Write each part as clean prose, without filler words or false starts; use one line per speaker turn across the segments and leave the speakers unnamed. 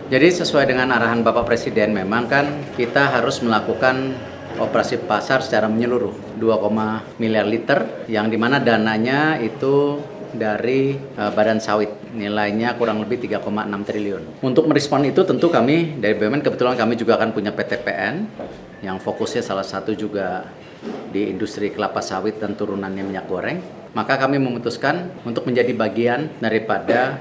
Jadi sesuai dengan arahan Bapak Presiden memang kan kita harus melakukan operasi pasar secara menyeluruh 2, miliar liter yang dimana dananya itu dari Badan Sawit, nilainya kurang lebih 3,6 triliun. Untuk merespon itu tentu kami dari BUMN kebetulan kami juga akan punya PTPN yang fokusnya salah satu juga di industri kelapa sawit dan turunannya minyak goreng. Maka kami memutuskan untuk menjadi bagian daripada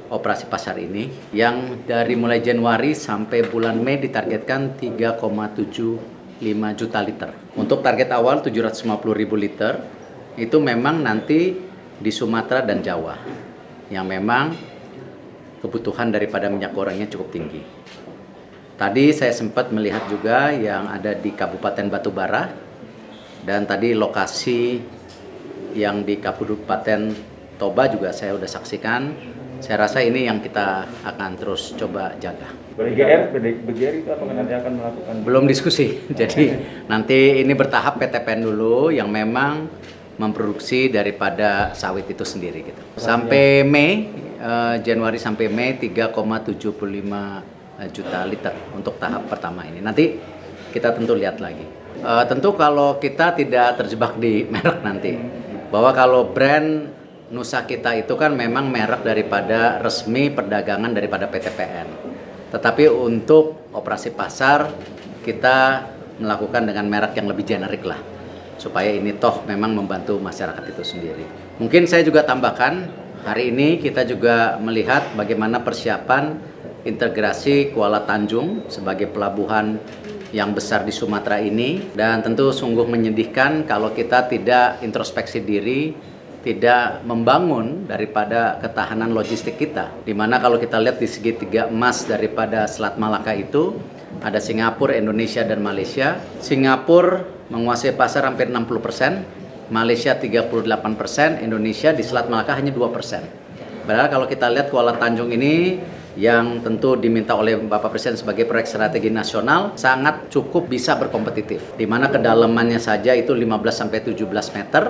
operasi pasar ini yang dari mulai Januari sampai bulan Mei ditargetkan 3,75 juta liter. Untuk target awal 750.000 liter itu memang nanti di Sumatera dan Jawa yang memang kebutuhan daripada minyak gorengnya cukup tinggi. Tadi saya sempat melihat juga yang ada di Kabupaten Batubara dan tadi lokasi yang di Kabupaten Toba juga saya sudah saksikan. Saya rasa ini yang kita akan terus coba jaga.
BGR itu apa nanti akan melakukan?
Belum diskusi, jadi nanti ini bertahap PTPN dulu yang memang memproduksi daripada sawit itu sendiri gitu. Sampai Mei, Januari sampai Mei 3,75 juta liter untuk tahap pertama ini. Nanti kita tentu lihat lagi. Tentu kalau kita tidak terjebak di merek nanti, bahwa kalau brand Nusa kita itu kan memang merek daripada resmi perdagangan daripada PTPN. Tetapi untuk operasi pasar kita melakukan dengan merek yang lebih generik lah. Supaya ini toh memang membantu masyarakat itu sendiri. Mungkin saya juga tambahkan, hari ini kita juga melihat bagaimana persiapan integrasi Kuala Tanjung sebagai pelabuhan yang besar di Sumatera ini. Dan tentu sungguh menyedihkan kalau kita tidak introspeksi diri, tidak membangun daripada ketahanan logistik kita. Dimana kalau kita lihat di segitiga emas daripada Selat Malaka itu, ada Singapura, Indonesia, dan Malaysia. Singapura menguasai pasar hampir 60%, Malaysia 38%, Indonesia di Selat Malaka hanya 2%. Padahal kalau kita lihat Kuala Tanjung ini yang tentu diminta oleh Bapak Presiden sebagai proyek strategi nasional sangat cukup bisa berkompetitif. Di mana kedalamannya saja itu 15-17 meter.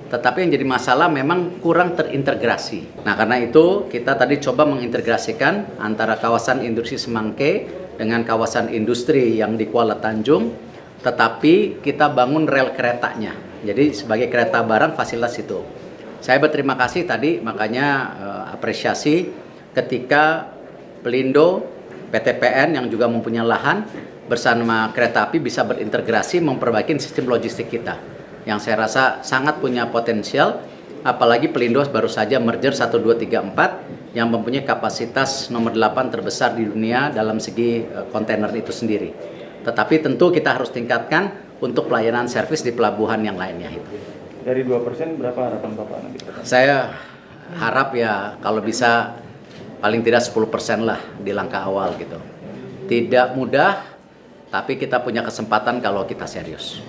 Tetapi yang jadi masalah memang kurang terintegrasi. Nah, karena itu kita tadi coba mengintegrasikan antara kawasan industri Semangke dengan kawasan industri yang di Kuala Tanjung, tetapi kita bangun rel keretanya. Jadi sebagai kereta barang fasilitas itu. Saya berterima kasih tadi, makanya apresiasi ketika Pelindo, PTPN yang juga mempunyai lahan bersama kereta api bisa berintegrasi memperbaiki sistem logistik kita. Yang saya rasa sangat punya potensial, apalagi Pelindo baru saja merger 1, 2, 3, 4 yang mempunyai kapasitas nomor 8 terbesar di dunia dalam segi kontainer itu sendiri. Tetapi tentu kita harus tingkatkan untuk pelayanan servis di pelabuhan yang lainnya itu.
Dari 2% berapa harapan Bapak nanti?
Saya harap ya kalau bisa paling tidak 10% lah di langkah awal gitu. Tidak mudah, tapi kita punya kesempatan kalau kita serius.